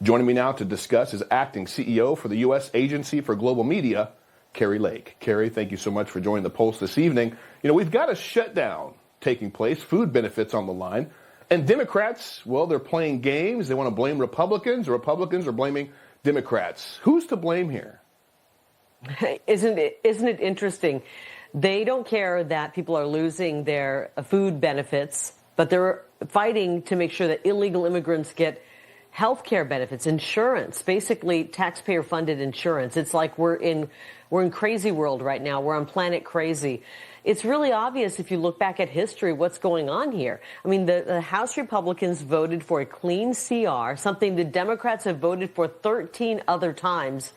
Joining me now to discuss is acting CEO for the U.S. Agency for Global Media, Kari Lake. Kari, thank you so much for joining the Pulse this evening. You know, we've got a shutdown taking place, food benefits on the line, and Democrats, well, they're playing games. They want to blame Republicans, or Republicans are blaming Democrats. Who's to blame here? Isn't it interesting? They don't care that people are losing their food benefits, but they're fighting to make sure that illegal immigrants get health care benefits, insurance, basically taxpayer-funded insurance. It's like we're in crazy world right now. We're on planet crazy. It's really obvious if you look back at history what's going on here. I mean, the House Republicans voted for a clean CR, something the Democrats have voted for 13 other times.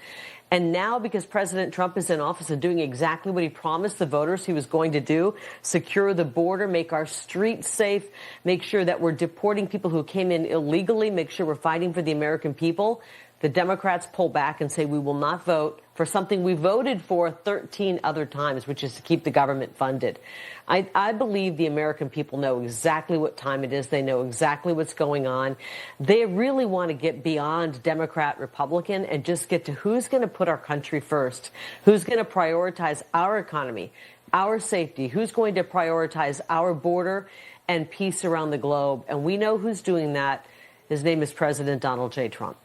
And now, because President Trump is in office and doing exactly what he promised the voters he was going to do, secure the border, make our streets safe, make sure that we're deporting people who came in illegally, make sure we're fighting for the American people, the Democrats pull back and say we will not vote for something we voted for 13 other times, which is to keep the government funded. I believe the American people know exactly what time it is. They know exactly what's going on. They really want to get beyond Democrat, Republican, and just get to who's going to put our country first, who's going to prioritize our economy, our safety, who's going to prioritize our border and peace around the globe. And we know who's doing that. His name is President Donald J. Trump.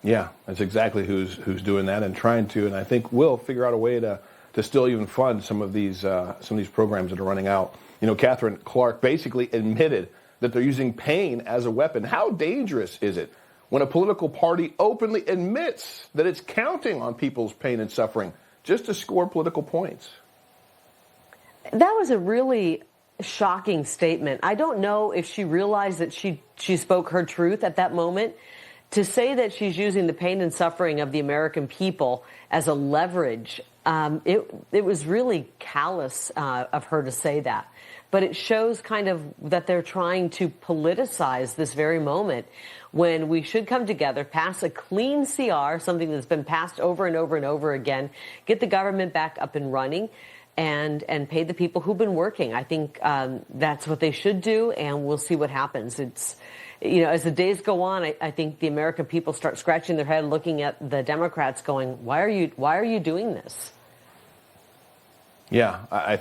Yeah, that's exactly who's doing that and trying to, and I think will figure out a way to still even fund some of these programs that are running out. You know, Catherine Clark basically admitted that they're using pain as a weapon. How dangerous is it when a political party openly admits that it's counting on people's pain and suffering just to score political points? That was a really shocking statement. I don't know if she realized that she spoke her truth at that moment. To say that she's using the pain and suffering of the American people as a leverage, it was really callous of her to say that. But it shows kind of that they're trying to politicize this very moment when we should come together, pass a clean CR, something that's been passed over and over and over again, get the government back up and running, and pay the people who've been working. I think that's what they should do, and we'll see what happens. It's, you know, as the days go on, I think the American people start scratching their head, looking at the Democrats, going, "Why are you doing this?" Yeah,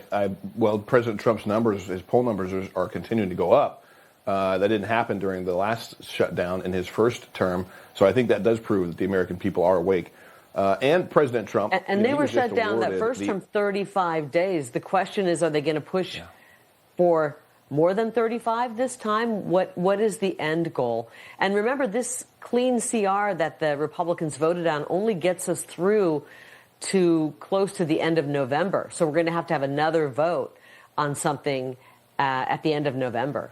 well, President Trump's numbers, his poll numbers, are continuing to go up. That didn't happen during the last shutdown in his first term, so I think that does prove that the American people are awake. And President Trump, and they were shut down that first term 35 days. The question is, are they going to push for more than 35 this time? What is the end goal? And remember, this clean CR that the Republicans voted on only gets us through to close to the end of November. So we're going to have another vote on something at the end of November.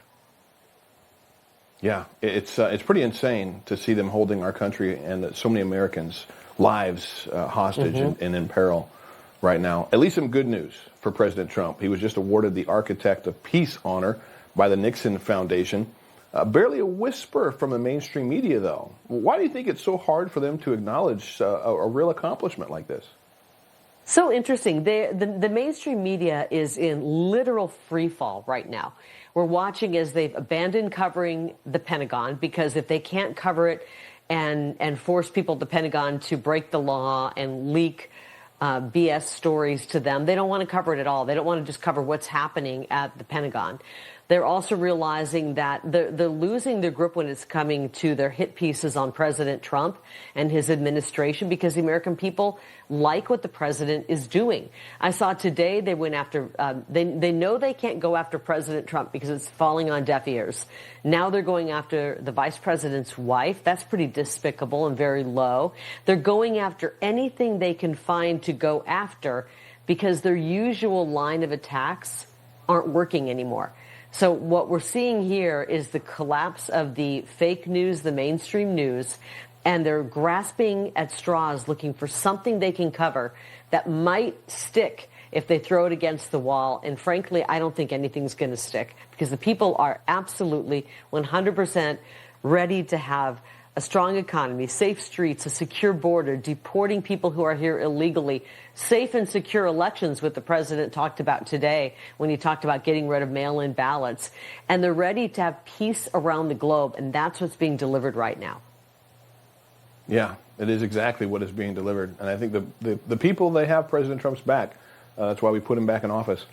Yeah, it's pretty insane to see them holding our country and so many Americans' lives hostage and in peril right now. At least some good news for President Trump. He was just awarded the Architect of Peace honor by the Nixon Foundation. Barely a whisper from the mainstream media, though. Why do you think it's so hard for them to acknowledge a real accomplishment like this? So interesting. The mainstream media is in literal free fall right now. We're watching as they've abandoned covering the Pentagon, because if they can't cover it and force people at the Pentagon to break the law and leak BS stories to them, they don't want to cover it at all. They don't want to just cover what's happening at the Pentagon. They're also realizing that they're losing their grip when it's coming to their hit pieces on President Trump and his administration, because the American people like what the president is doing. I saw today they went after, they know they can't go after President Trump because it's falling on deaf ears. Now they're going after the vice president's wife. That's pretty despicable and very low. They're going after anything they can find to go after because their usual line of attacks aren't working anymore. So what we're seeing here is the collapse of the fake news, the mainstream news, and they're grasping at straws looking for something they can cover that might stick if they throw it against the wall. And frankly, I don't think anything's going to stick, because the people are absolutely 100% ready to have a strong economy, safe streets, a secure border, deporting people who are here illegally, safe and secure elections, what the president talked about today when he talked about getting rid of mail-in ballots. And they're ready to have peace around the globe, and that's what's being delivered right now. Yeah, it is exactly what is being delivered. And I think the people, they have President Trump's back. That's why we put him back in office.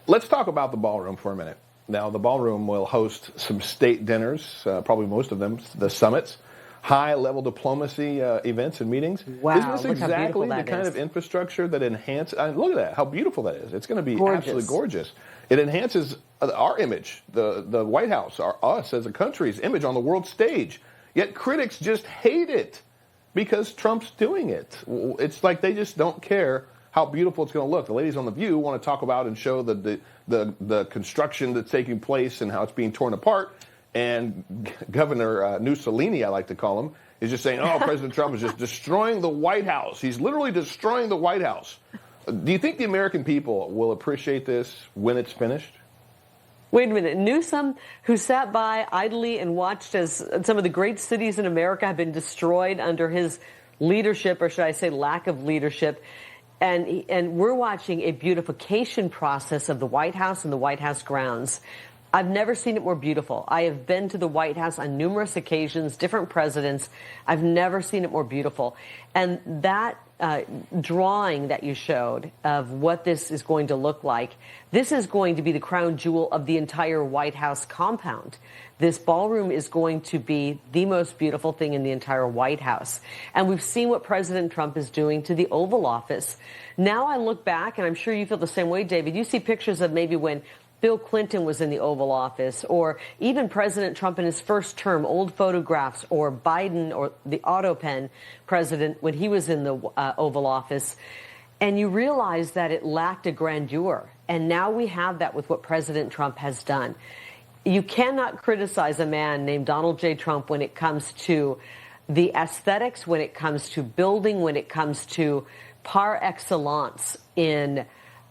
Let's talk about the ballroom for a minute. Now, the ballroom will host some state dinners, probably most of them, the summits, high-level diplomacy events and meetings. Wow, isn't this look how exactly beautiful the that kind is. of infrastructure that enhances? Look at that, how beautiful that is. It's going to be Gorgeous. absolutely gorgeous. It enhances our image, the White House, us as a country's image on the world stage. Yet critics just hate it because Trump's doing it. It's like they just don't care how beautiful it's going to look. The ladies on The View want to talk about and show the construction that's taking place and how it's being torn apart. And Governor Mussolini, I like to call him, is just saying, oh, President Trump is just destroying the White House. He's literally destroying the White House. Do you think the American people will appreciate this when it's finished? Wait a minute. Newsom, who sat by idly and watched as some of the great cities in America have been destroyed under his leadership, or should I say lack of leadership, and we're watching a beautification process of the White House and the White House grounds. I've never seen it more beautiful. I have been to the White House on numerous occasions, different presidents. I've never seen it more beautiful. And that drawing that you showed of what this is going to look like, this is going to be the crown jewel of the entire White House compound. This ballroom is going to be the most beautiful thing in the entire White House. And we've seen what President Trump is doing to the Oval Office. Now I look back, and I'm sure you feel the same way, David. You see pictures of maybe when Bill Clinton was in the Oval Office, or even President Trump in his first term, old photographs, or Biden or the Autopen president when he was in the Oval Office. And you realize that it lacked a grandeur. And now we have that with what President Trump has done. You cannot criticize a man named Donald J. Trump when it comes to the aesthetics, when it comes to building, when it comes to par excellence in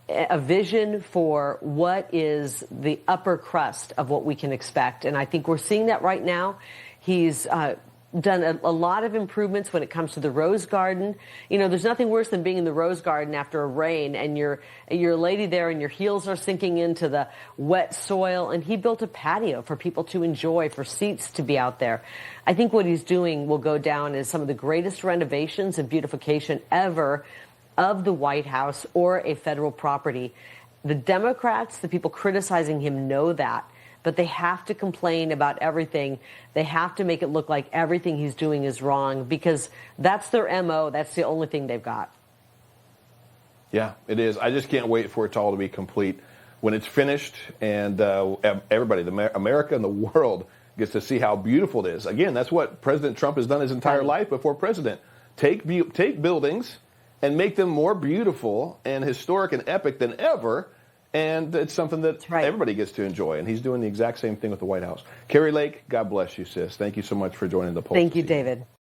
a vision for what is the upper crust of what we can expect. And I think we're seeing that right now. He's done a lot of improvements when it comes to the Rose Garden. You know, there's nothing worse than being in the Rose Garden after a rain and you're a lady there and your heels are sinking into the wet soil. And he built a patio for people to enjoy, for seats to be out there. I think what he's doing will go down as some of the greatest renovations and beautification ever of the White House or a federal property. The Democrats, the people criticizing him, know that, but they have to complain about everything. They have to make it look like everything he's doing is wrong because that's their MO. That's the only thing they've got. Yeah, it is. I just can't wait for it all to be complete. When it's finished and everybody, America and the world gets to see how beautiful it is. Again, that's what President Trump has done his entire life before president. Take buildings and make them more beautiful and historic and epic than ever. And it's something that everybody gets to enjoy. And he's doing the exact same thing with the White House. Kari Lake, God bless you, sis. Thank you so much for joining the poll. Thank you, David.